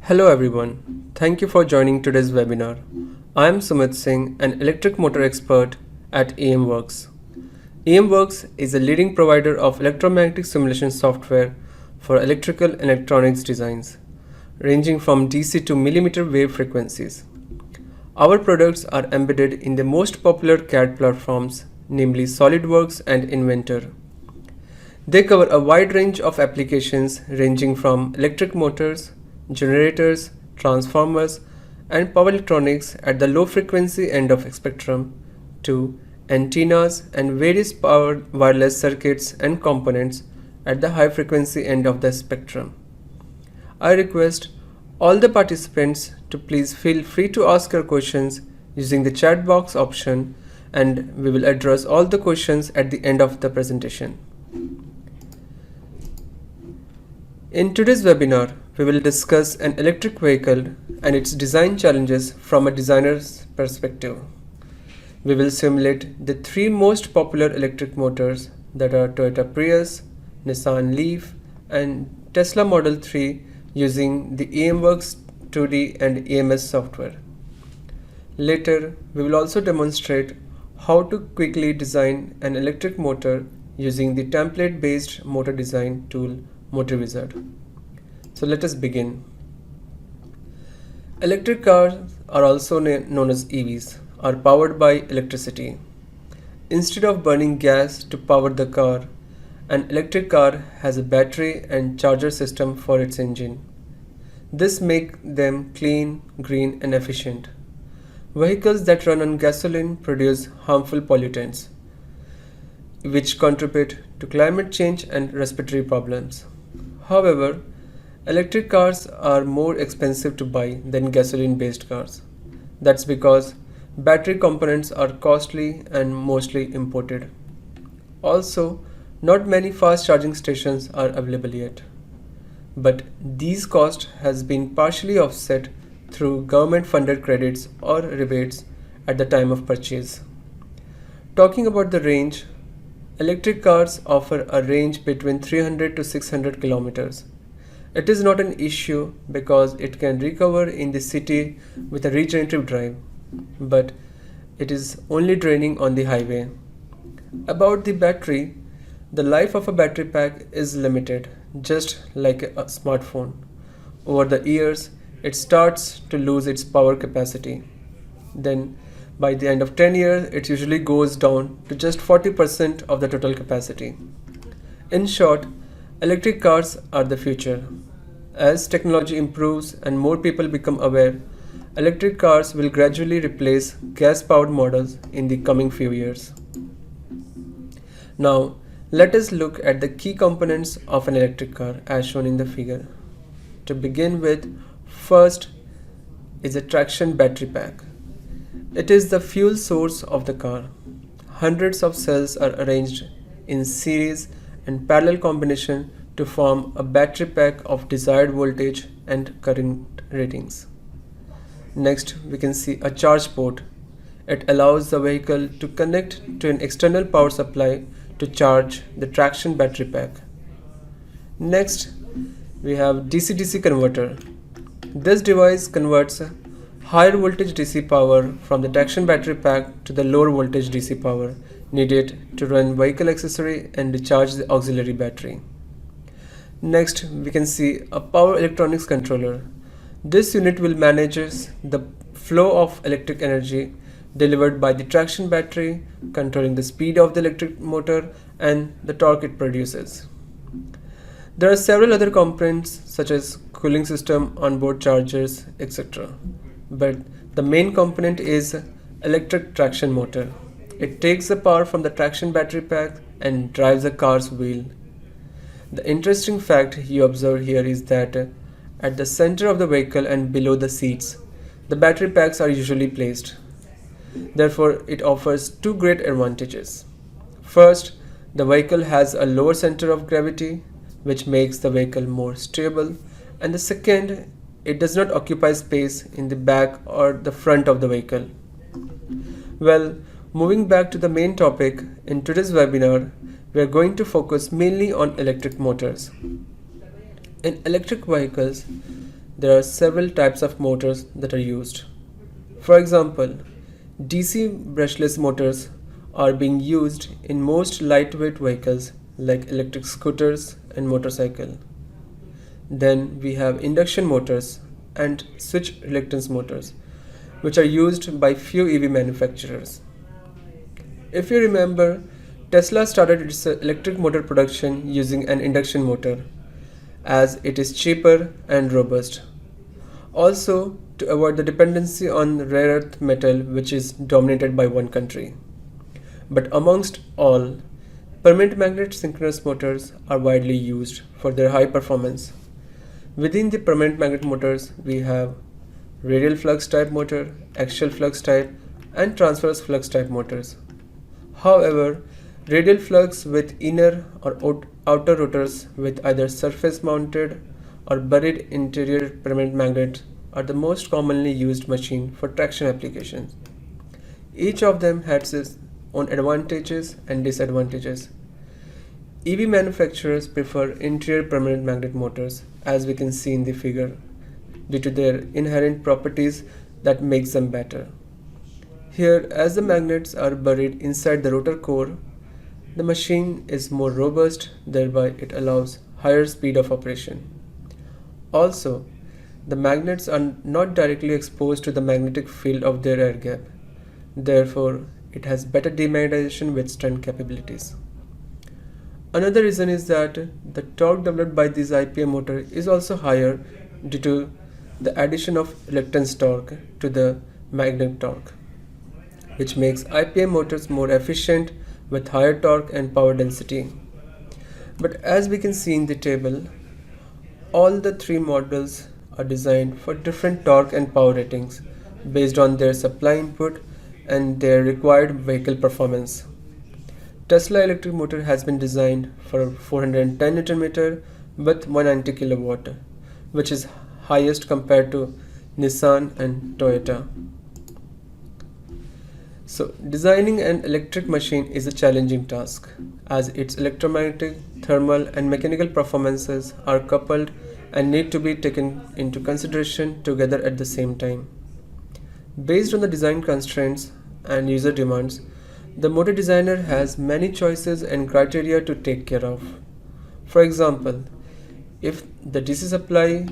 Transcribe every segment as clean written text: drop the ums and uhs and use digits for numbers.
Hello everyone, thank you for joining today's webinar. I am Sumit Singh, an electric motor expert at EMWorks. EMWorks is a leading provider of electromagnetic simulation software for electrical and electronics designs, ranging from DC to millimeter wave frequencies. Our products are embedded in the most popular CAD platforms, namely SolidWorks and Inventor. They cover a wide range of applications ranging from electric motors, generators, transformers, and power electronics at the low frequency end of spectrum to antennas and various power wireless circuits and components at the high frequency end of the spectrum. I request all the participants to please feel free to ask your questions using the chat box option, and we will address all the questions at the end of the presentation. In today's webinar, we will discuss an electric vehicle and its design challenges from a designer's perspective. We will simulate the three most popular electric motors that are Toyota Prius, Nissan Leaf, and Tesla Model 3 using the EMWorks 2D and EMS software. Later, we will also demonstrate how to quickly design an electric motor using the template-based motor design tool MotorWizard. So let us begin. Electric cars are also known as EVs, are powered by electricity. Instead of burning gas to power the car, an electric car has a battery and charger system for its engine. This makes them clean, green, and efficient. Vehicles that run on gasoline produce harmful pollutants, which contribute to climate change and respiratory problems. However, electric cars are more expensive to buy than gasoline-based cars. That's because battery components are costly and mostly imported. Also, not many fast charging stations are available yet. But these costs has been partially offset through government-funded credits or rebates at the time of purchase. Talking about the range, electric cars offer a range between 300 to 600 kilometers. It is not an issue because it can recover in the city with a regenerative drive, but it is only draining on the highway. About the battery, the life of a battery pack is limited, just like a smartphone. Over the years, it starts to lose its power capacity. Then, by the end of 10 years, it usually goes down to just 40% of the total capacity. In short, electric cars are the future. As technology improves and more people become aware, electric cars will gradually replace gas-powered models in the coming few years. Now, let us look at the key components of an electric car as shown in the figure. To begin with, first is a traction battery pack. It is the fuel source of the car. Hundreds of cells are arranged in series and parallel combination to form a battery pack of desired voltage and current ratings. Next, we can see a charge port. It allows the vehicle to connect to an external power supply to charge the traction battery pack. Next, we have DC-DC converter. This device converts higher voltage DC power from the traction battery pack to the lower voltage DC power needed to run vehicle accessory and recharge the auxiliary battery. Next, we can see a power electronics controller. This unit will manage the flow of electric energy delivered by the traction battery, controlling the speed of the electric motor and the torque it produces. There are several other components such as cooling system, onboard chargers, etc. But the main component is electric traction motor. It takes the power from the traction battery pack and drives the car's wheel. The interesting fact you observe here is that at the center of the vehicle and below the seats, the battery packs are usually placed. Therefore, it offers two great advantages. First, the vehicle has a lower center of gravity, which makes the vehicle more stable, and the second, it does not occupy space in the back or the front of the vehicle. Well, moving back to the main topic, in today's webinar, we are going to focus mainly on electric motors. In electric vehicles, there are several types of motors that are used. For example, DC brushless motors are being used in most lightweight vehicles like electric scooters and motorcycle. Then we have induction motors and switch reluctance motors, which are used by few EV manufacturers. If you remember, Tesla started its electric motor production using an induction motor, as it is cheaper and robust. Also, to avoid the dependency on rare earth metal, which is dominated by one country. But amongst all, permanent magnet synchronous motors are widely used for their high performance. Within the permanent magnet motors, we have radial flux type motor, axial flux type, and transverse flux type motors. However, radial flux with inner or outer rotors with either surface mounted or buried interior permanent magnets are the most commonly used machine for traction applications. Each of them has its own advantages and disadvantages. EV manufacturers prefer interior permanent magnet motors, as we can see in the figure, due to their inherent properties that makes them better. Here, as the magnets are buried inside the rotor core, the machine is more robust, thereby it allows higher speed of operation. Also, the magnets are not directly exposed to the magnetic field of their air gap. Therefore, it has better demagnetization withstand capabilities. Another reason is that the torque developed by this IPM motor is also higher due to the addition of reluctance torque to the magnet torque, which makes IPM motors more efficient with higher torque and power density. But as we can see in the table, all the three models are designed for different torque and power ratings based on their supply input and their required vehicle performance. Tesla electric motor has been designed for 410 Nm with 190 kW, which is highest compared to Nissan and Toyota. So, designing an electric machine is a challenging task, as its electromagnetic, thermal, and mechanical performances are coupled and need to be taken into consideration together at the same time. Based on the design constraints and user demands, the motor designer has many choices and criteria to take care of. For example, if the DC supply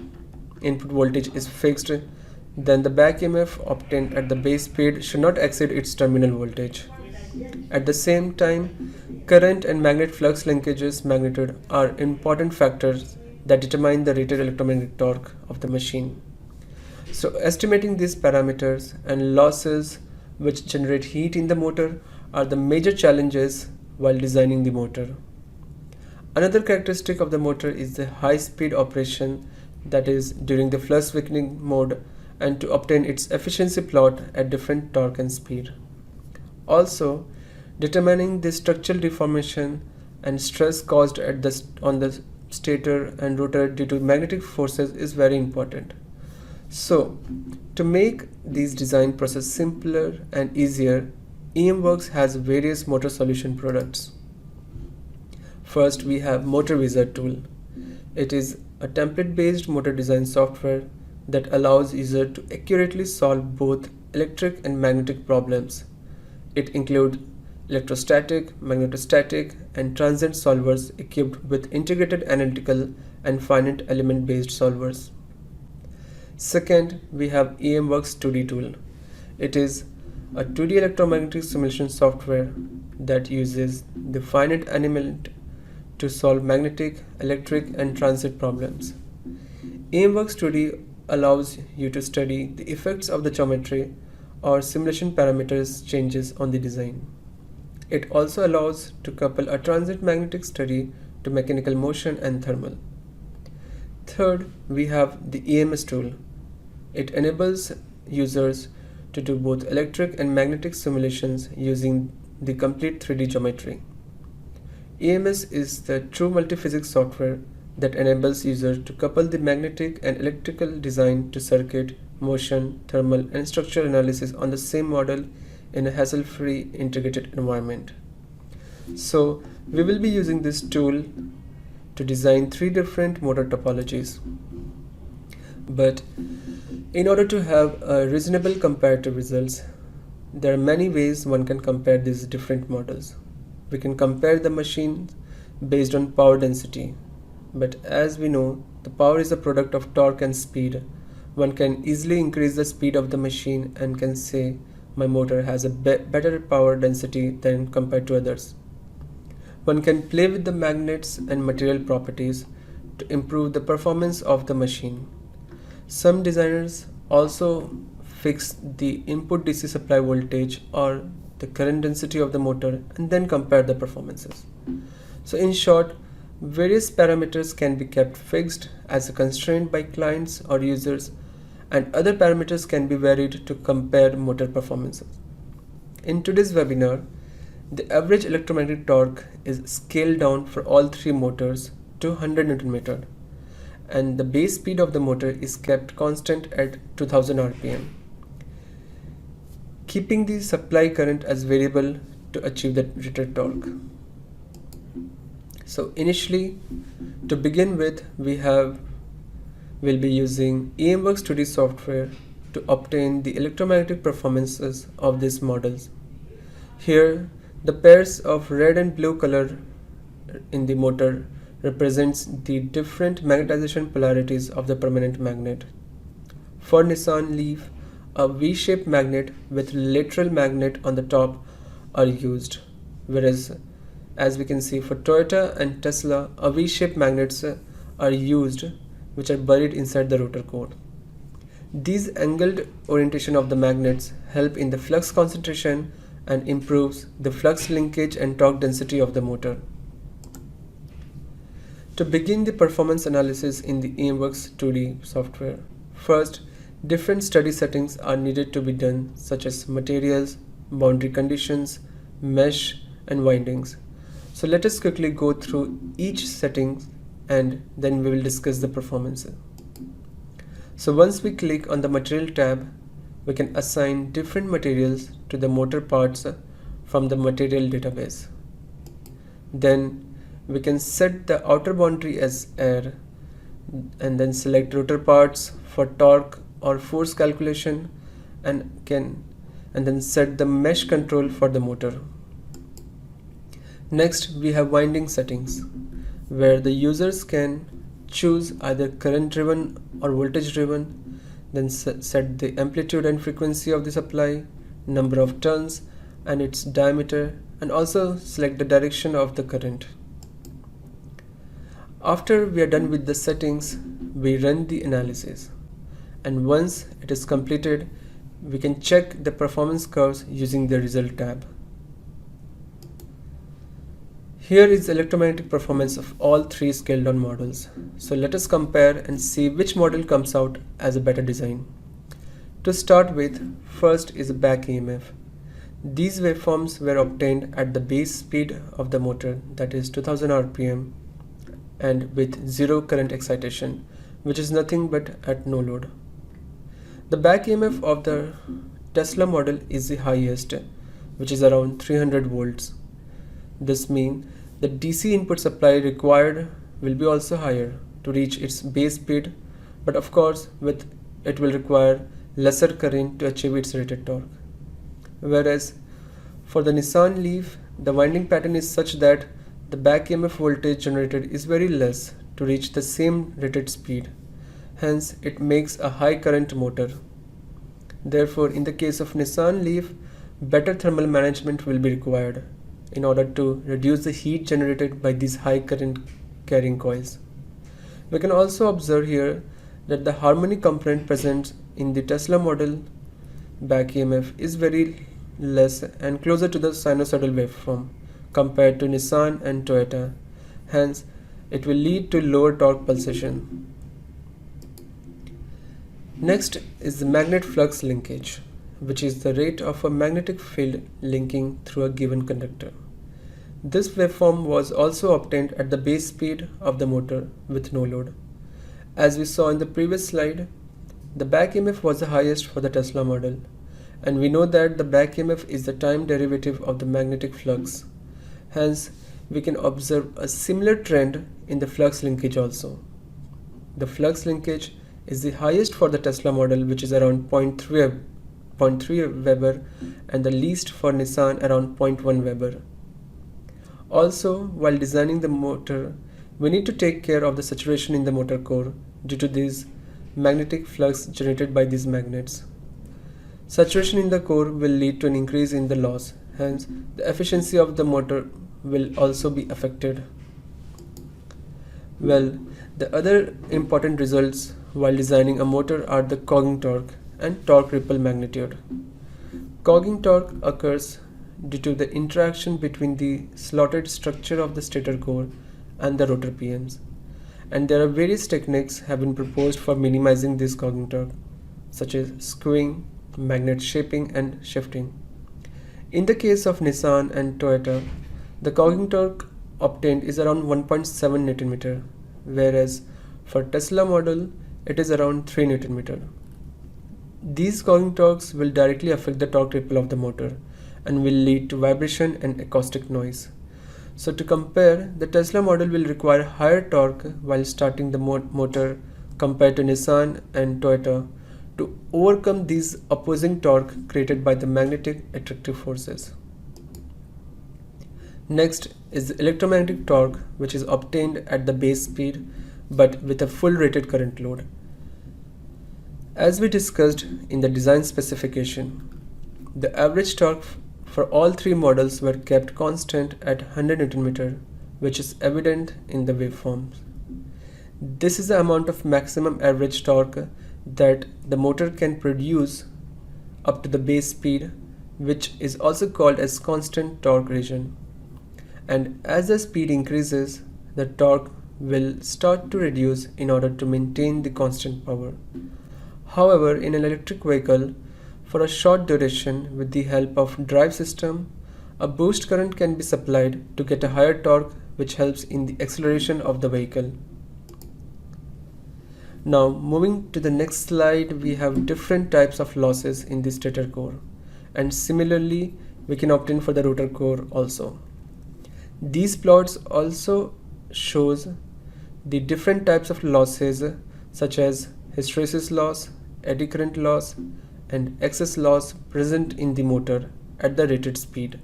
input voltage is fixed, then the back EMF obtained at the base speed should not exceed its terminal voltage. At the same time, current and magnet flux linkages magnitude are important factors that determine the rated electromagnetic torque of the machine. So estimating these parameters and losses which generate heat in the motor are the major challenges while designing the motor. Another characteristic of the motor is the high speed operation, that is during the flux-weakening mode, and to obtain its efficiency plot at different torque and speed. Also, determining the structural deformation and stress caused on the stator and rotor due to magnetic forces is very important. So, to make these design process simpler and easier, EMWorks has various motor solution products. First, we have MotorWizard tool. It is a template-based motor design software that allows user to accurately solve both electric and magnetic problems. It includes electrostatic, magnetostatic, and transient solvers equipped with integrated analytical and finite element based solvers. Second, we have EMWorks 2D tool. It is a 2D electromagnetic simulation software that uses the finite element to solve magnetic, electric, and transit problems. EMWorks 2D allows you to study the effects of the geometry or simulation parameters changes on the design. It also allows to couple a transient magnetic study to mechanical motion and thermal. Third, we have the EMS tool. It enables users to do both electric and magnetic simulations using the complete 3D geometry. EMS is the true multiphysics software that enables users to couple the magnetic and electrical design to circuit, motion, thermal, and structural analysis on the same model in a hassle-free integrated environment. So, we will be using this tool to design 3 different motor topologies. But in order to have reasonable comparative results, there are many ways one can compare these different models. We can compare the machines based on power density, but as we know, the power is a product of torque and speed. One can easily increase the speed of the machine and can say my motor has a better power density than compared to others. One can play with the magnets and material properties to improve the performance of the machine. Some designers also fix the input DC supply voltage or the current density of the motor and then compare the performances. So in short, various parameters can be kept fixed as a constraint by clients or users, and other parameters can be varied to compare motor performances. In today's webinar, the average electromagnetic torque is scaled down for all three motors to 100 Nm, and the base speed of the motor is kept constant at 2000 RPM, keeping the supply current as variable to achieve the rated torque. So initially, to begin with, we'll be using EMWorks 2D software to obtain the electromagnetic performances of these models. Here, the pairs of red and blue color in the motor represents the different magnetization polarities of the permanent magnet. For Nissan Leaf, a V-shaped magnet with lateral magnet on the top are used, whereas as we can see for Toyota and Tesla, a V-shaped magnets are used which are buried inside the rotor core. These angled orientation of the magnets help in the flux concentration and improves the flux linkage and torque density of the motor. To begin the performance analysis in the EMWorks 2D software, first, different study settings are needed to be done, such as materials, boundary conditions, mesh, and windings. So let us quickly go through each setting and then we will discuss the performance. So once we click on the material tab, we can assign different materials to the motor parts from the material database. Then we can set the outer boundary as air and then select rotor parts for torque or force calculation and then set the mesh control for the motor. Next, we have winding settings where the users can choose either current driven or voltage driven, then set the amplitude and frequency of the supply, number of turns and its diameter, and also select the direction of the current. After we are done with the settings, we run the analysis, and once it is completed, we can check the performance curves using the result tab. Here is the electromagnetic performance of all three scaled down models. So let us compare and see which model comes out as a better design. To start with, first is a back EMF. These waveforms were obtained at the base speed of the motor, that is 2000 RPM, and with zero current excitation, which is nothing but at no load. The back EMF of the Tesla model is the highest, which is around 300 volts. This means the DC input supply required will be also higher to reach its base speed, but of course it will require lesser current to achieve its rated torque. Whereas for the Nissan Leaf, the winding pattern is such that the back EMF voltage generated is very less to reach the same rated speed. Hence, it makes a high current motor. Therefore, in the case of Nissan Leaf, better thermal management will be required in order to reduce the heat generated by these high current carrying coils. We can also observe here that the harmonic component present in the Tesla model back EMF is very less and closer to the sinusoidal waveform compared to Nissan and Toyota. Hence, it will lead to lower torque pulsation. Next is the magnet flux linkage, which is the rate of a magnetic field linking through a given conductor. This waveform was also obtained at the base speed of the motor with no load. As we saw in the previous slide, the back EMF was the highest for the Tesla model, and we know that the back EMF is the time derivative of the magnetic flux. Hence, we can observe a similar trend in the flux linkage also. The flux linkage is the highest for the Tesla model, which is around 0.3 Weber, and the least for Nissan around 0.1 Weber. Also, while designing the motor, we need to take care of the saturation in the motor core due to this magnetic flux generated by these magnets. Saturation in the core will lead to an increase in the loss, hence the efficiency of the motor will also be affected. Well, the other important results while designing a motor are the Cogging torque and torque ripple magnitude. Cogging torque occurs due to the interaction between the slotted structure of the stator core and the rotor PMs, and there are various techniques have been proposed for minimizing this Cogging torque, such as skewing, magnet shaping, and shifting. In the case of Nissan and Toyota, the Cogging torque obtained is around 1.7 Nm, whereas for Tesla model it is around 3 Nm. These Cogging torques will directly affect the torque ripple of the motor and will lead to vibration and acoustic noise. So to compare, the Tesla model will require higher torque while starting the motor compared to Nissan and Toyota to overcome these opposing torque created by the magnetic attractive forces. Next is the electromagnetic torque, which is obtained at the base speed but with a full rated current load. As we discussed in the design specification, the average torque for all three models were kept constant at 100 Nm, which is evident in the waveforms. This is the amount of maximum average torque that the motor can produce up to the base speed, which is also called as constant torque region. And as the speed increases, the torque will start to reduce in order to maintain the constant power. However, in an electric vehicle, for a short duration with the help of drive system, a boost current can be supplied to get a higher torque, which helps in the acceleration of the vehicle. Now moving to the next slide, we have different types of losses in the stator core, and similarly we can obtain for the rotor core also. These plots also shows the different types of losses such as hysteresis loss, eddy current loss, and excess loss present in the motor at the rated speed.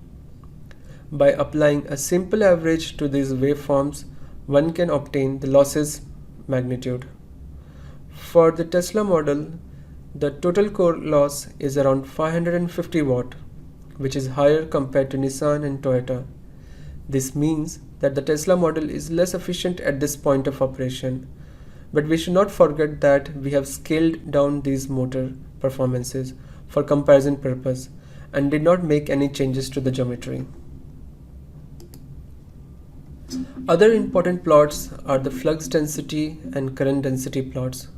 By applying a simple average to these waveforms, one can obtain the losses magnitude. For the Tesla model, the total core loss is around 550 watt, which is higher compared to Nissan and Toyota. This means that the Tesla model is less efficient at this point of operation, but we should not forget that we have scaled down these motor performances for comparison purpose and did not make any changes to the geometry. Other important plots are the flux density and current density plots.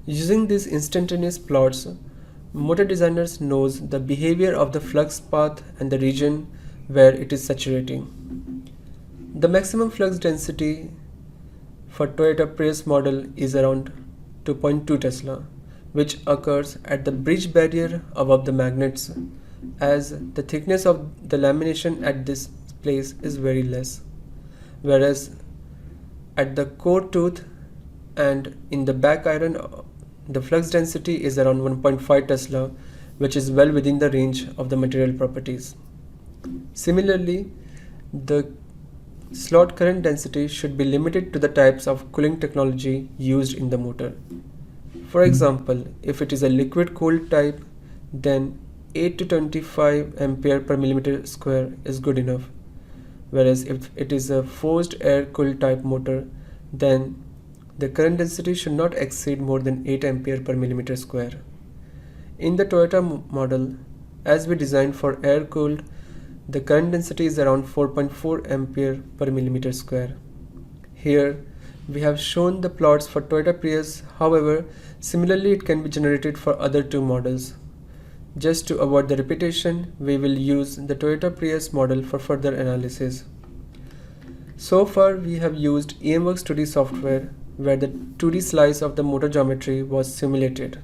Using these instantaneous plots, motor designers knows the behavior of the flux path and the region where it is saturating. The maximum flux density for Toyota Prius model is around 2.2 Tesla, which occurs at the bridge barrier above the magnets, as the thickness of the lamination at this place is very less, whereas at the core tooth and in the back iron the flux density is around 1.5 Tesla, which is well within the range of the material properties. Similarly, the slot current density should be limited to the types of cooling technology used in the motor. For example, if it is a liquid cooled type, then 8 to 25 ampere per millimeter square is good enough, whereas if it is a forced air cooled type motor, then the current density should not exceed more than 8 ampere per millimeter square. In the Toyota model, as we designed for air cooled, the current density is around 4.4 ampere per millimeter square. Here we have shown the plots for Toyota Prius. However, similarly it can be generated for other two models. Just to avoid the repetition, we will use the Toyota Prius model for further analysis. So far we have used EMWorks 2D software where the 2D slice of the motor geometry was simulated.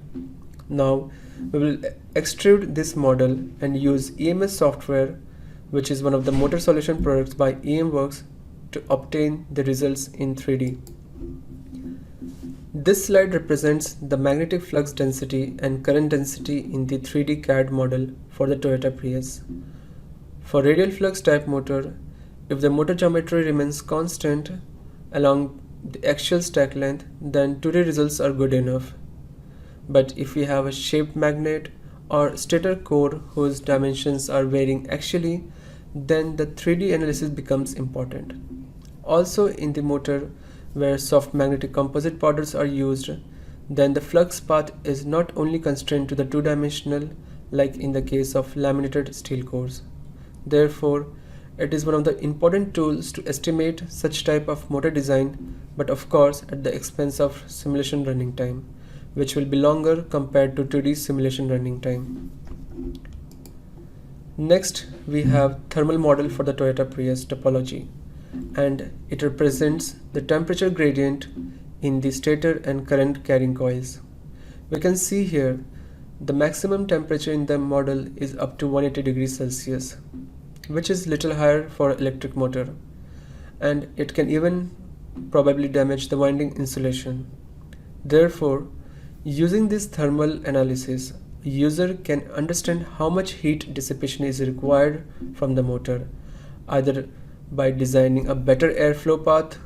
Now we will extrude this model and use EMS software, which is one of the motor solution products by EMWorks, to obtain the results in 3D. This slide represents the magnetic flux density and current density in the 3D CAD model for the Toyota Prius. For radial flux type motor, if the motor geometry remains constant along the axial stack length, then 2D results are good enough. But if we have a shaped magnet or stator core whose dimensions are varying axially, then the 3D analysis becomes important. Also, in the motor where soft magnetic composite powders are used, then the flux path is not only constrained to the two-dimensional like in the case of laminated steel cores. Therefore, it is one of the important tools to estimate such type of motor design, but of course at the expense of simulation running time, which will be longer compared to 2D simulation running time. Next, we have thermal model for the Toyota Prius topology, and it represents the temperature gradient in the stator and current carrying coils. We can see here the maximum temperature in the model is up to 180 degrees Celsius, which is little higher for electric motor, and it can even probably damage the winding insulation. Therefore, using this thermal analysis, a user can understand how much heat dissipation is required from the motor, either by designing a better airflow path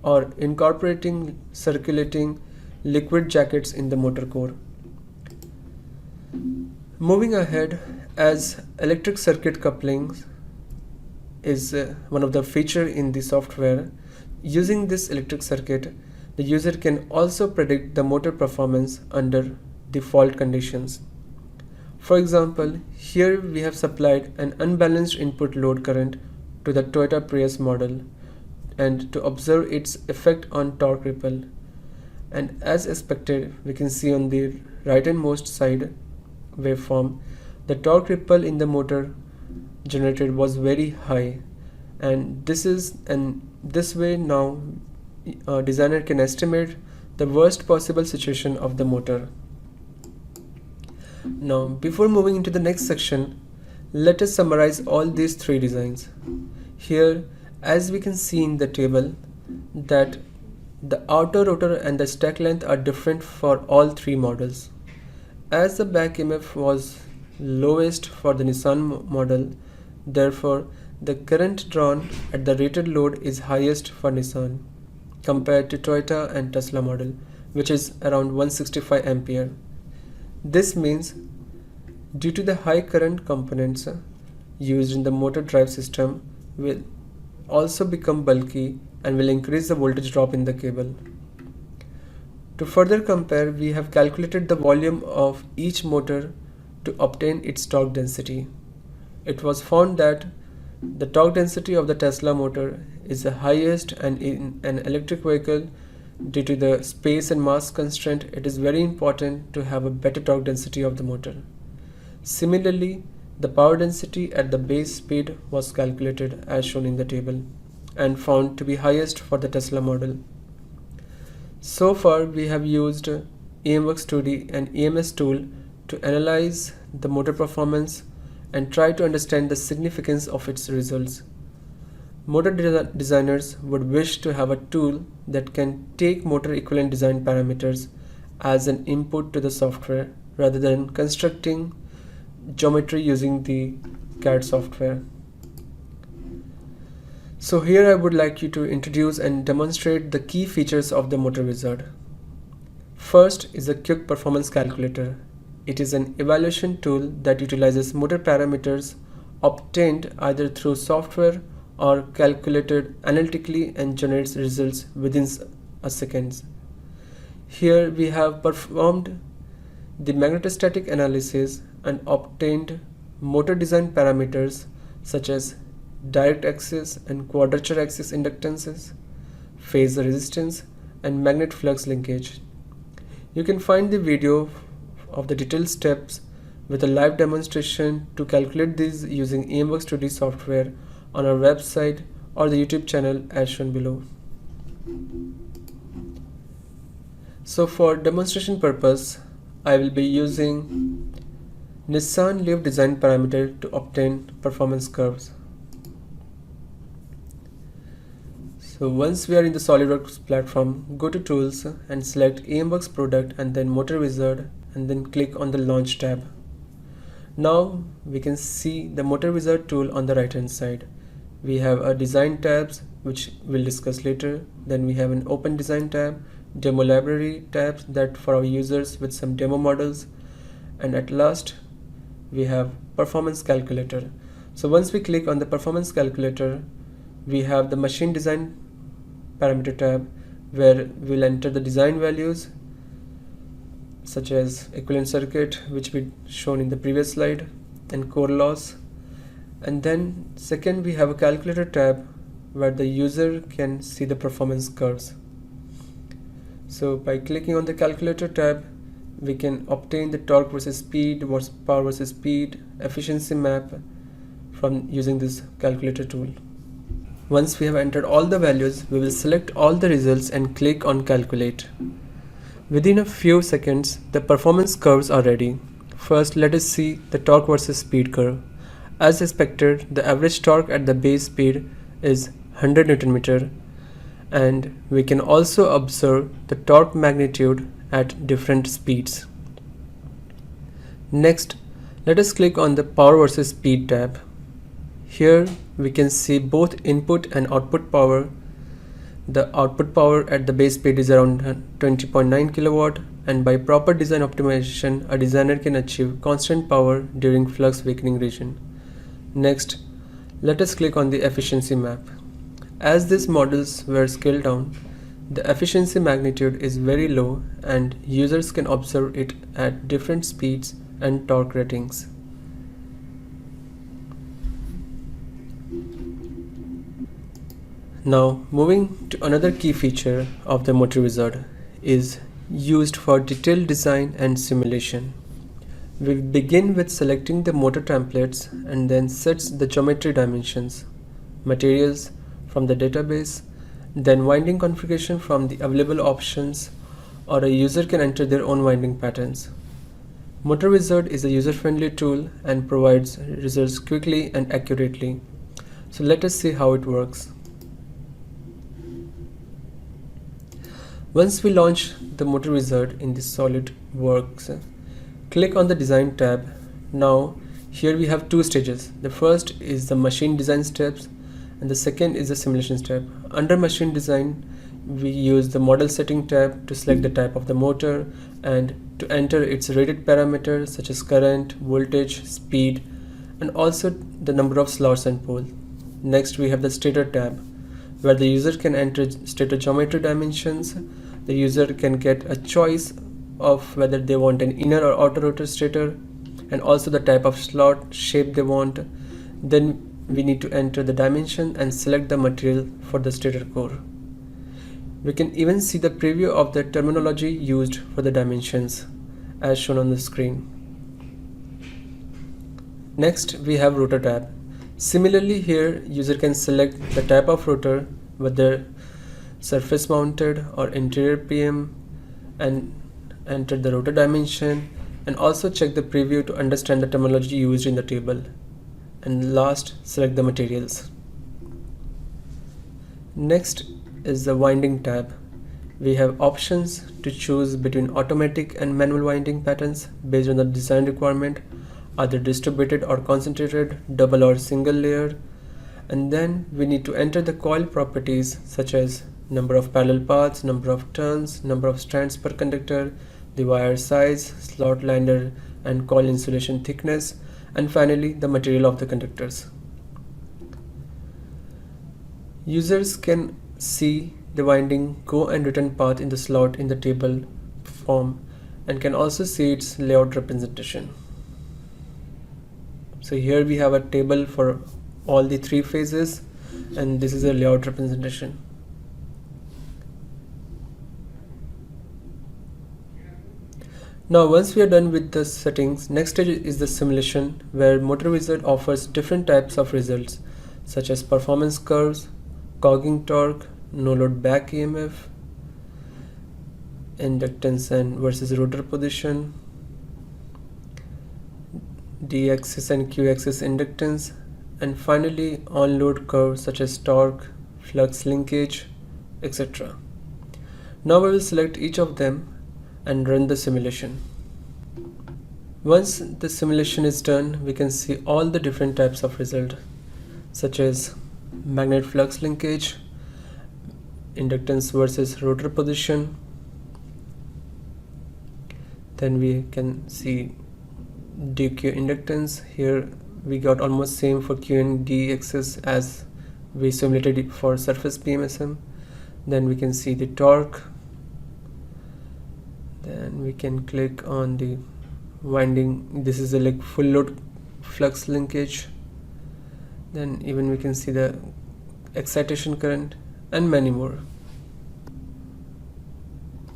or incorporating circulating liquid jackets in the motor core. Moving ahead, as electric circuit couplings is one of the features in the software, using this electric circuit, the user can also predict the motor performance under the fault conditions. For example, here we have supplied an unbalanced input load current to the Toyota Prius model and to observe its effect on torque ripple. And as expected, we can see on the right-handmost side waveform, the torque ripple in the motor generated was very high, and this way now a designer can estimate the worst possible situation of the motor. Now, before moving into the next section, let us summarize all these three designs. Here, as we can see in the table, that the outer rotor and the stack length are different for all three models. As the back EMF was lowest for the Nissan model, therefore the current drawn at the rated load is highest for Nissan compared to Toyota and Tesla model, which is around 165 ampere. This means due to the high current components used in the motor drive system will also become bulky and will increase the voltage drop in the cable. To further compare, we have calculated the volume of each motor to obtain its torque density. It was found that the torque density of the Tesla motor is the highest, and in an electric vehicle, due to the space and mass constraint, it is very important to have a better torque density of the motor. Similarly, the power density at the base speed was calculated as shown in the table and found to be highest for the Tesla model. So far, we have used EMWorks 2D and EMS tool to analyze the motor performance and try to understand the significance of its results. Motor designers would wish to have a tool that can take motor equivalent design parameters as an input to the software rather than constructing geometry using the CAD software. So here I would like you to introduce and demonstrate the key features of the MotorWizard. First is the Quick Performance Calculator. It is an evaluation tool that utilizes motor parameters obtained either through software or calculated analytically and generates results within a second. Here we have performed the magnetostatic analysis and obtained motor design parameters such as direct axis and quadrature axis inductances, phase resistance, and magnet flux linkage. You can find the video of the detailed steps with a live demonstration to calculate these using EMWorks 2D software on our website or the YouTube channel as shown below. So for demonstration purpose, I will be using Nissan Leaf design parameter to obtain performance curves. So So once we are in the SolidWorks platform, go to Tools and select EMWorks product and then MotorWizard and then click on the Launch tab. Now we can see the MotorWizard tool on the right hand side. We have a design tabs which we'll discuss later. Then we have an open design tab, demo library tabs that for our users with some demo models, and at last we have performance calculator. So once we click on the performance calculator, we have the machine design parameter tab where we'll enter the design values such as equivalent circuit, which we shown in the previous slide, and core loss. And then second, we have a calculator tab where the user can see the performance curves. So by clicking on the calculator tab, we can obtain the torque versus speed, power versus speed, efficiency map from using this calculator tool. Once we have entered all the values, we will select all the results and click on calculate. Within a few seconds, the performance curves are ready. First, let us see the torque versus speed curve. As expected, the average torque at the base speed is 100 Nm, and we can also observe the torque magnitude at different speeds. Next, let us click on the power versus speed tab. Here we can see both input and output power. The output power at the base speed is around 20.9 kW, and by proper design optimization, a designer can achieve constant power during flux-weakening region. Next, let us click on the efficiency map. As these models were scaled down, the efficiency magnitude is very low and users can observe it at different speeds and torque ratings. Now moving to another key feature of the MotorWizard is used for detailed design and simulation. We begin with selecting the motor templates and then sets the geometry dimensions, materials from the database, then winding configuration from the available options, or a user can enter their own winding patterns. MotorWizard is a user-friendly tool and provides results quickly and accurately. So let us see how it works. Once we launch the MotorWizard in the SolidWorks, click on the Design tab. Now here we have two stages. The first is the machine design steps and the second is the simulation step. Under machine design, we use the model setting tab to select the type of the motor and to enter its rated parameters such as current, voltage, speed, and also the number of slots and poles. Next we have the stator tab where the user can enter stator geometry dimensions. The user can get a choice of whether they want an inner or outer rotor stator and also the type of slot shape they want. Then we need to enter the dimension and select the material for the stator core. We can even see the preview of the terminology used for the dimensions as shown on the screen. Next we have rotor tab. Similarly here user can select the type of rotor, whether surface mounted or interior PM, and enter the rotor dimension and also check the preview to understand the terminology used in the table. And last, select the materials. Next is the winding tab. We have options to choose between automatic and manual winding patterns based on the design requirement, either distributed or concentrated, double or single layer. And then we need to enter the coil properties such as number of parallel paths, number of turns, number of strands per conductor, the wire size, slot liner and coil insulation thickness, and finally the material of the conductors. Users can see the winding go and return path in the slot in the table form and can also see its layout representation. So here we have a table for all the three phases and this is a layout representation. Now once we are done with the settings, next stage is the simulation where MotorWizard offers different types of results such as performance curves, cogging torque, no load back EMF, inductance and versus rotor position, D-axis and Q-axis inductance, and finally on-load curves such as torque, flux linkage, etc. Now we will select each of them and run the simulation. Once the simulation is done, we can see all the different types of result, such as magnet flux linkage, inductance versus rotor position. Then we can see dq inductance. Here we got almost same for q and d axis as we simulated it for surface PMSM. Then we can see the torque. Then we can click on the winding. This is a like full load flux linkage. Then even we can see the excitation current and many more.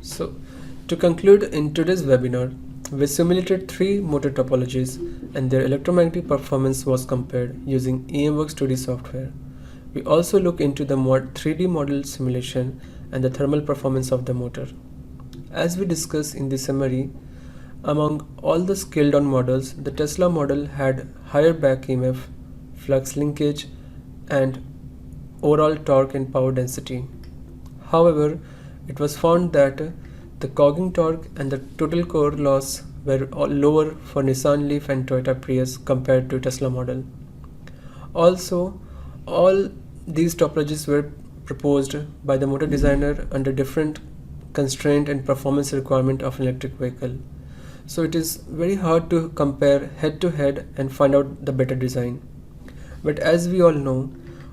So to conclude, in today's webinar, we simulated 3 motor topologies and their electromagnetic performance was compared using EMWorks 2D software. We also look into the 3D model simulation and the thermal performance of the motor. As we discussed in the summary, among all the scaled down models, the Tesla model had higher back EMF, flux linkage, and overall torque and power density. However, it was found that the Cogging Torque and the total core loss were lower for Nissan Leaf and Toyota Prius compared to Tesla model. Also, all these topologies were proposed by the motor designer under different constraint and performance requirement of an electric vehicle. So it is very hard to compare head to head and find out the better design. But as we all know,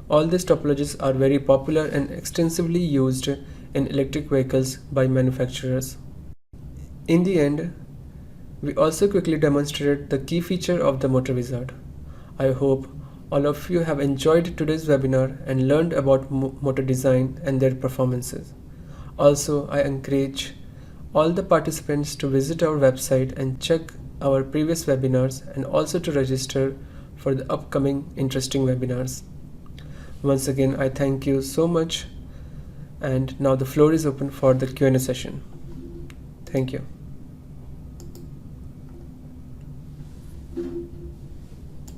all these topologies are very popular and extensively used in electric vehicles by manufacturers. In the end, we also quickly demonstrated the key feature of the MotorWizard. I hope all of you have enjoyed today's webinar and learned about motor design and their performances. Also, I encourage all the participants to visit our website and check our previous webinars and also to register for the upcoming interesting webinars. Once again, I thank you so much, and now the floor is open for the Q&A session. Thank you.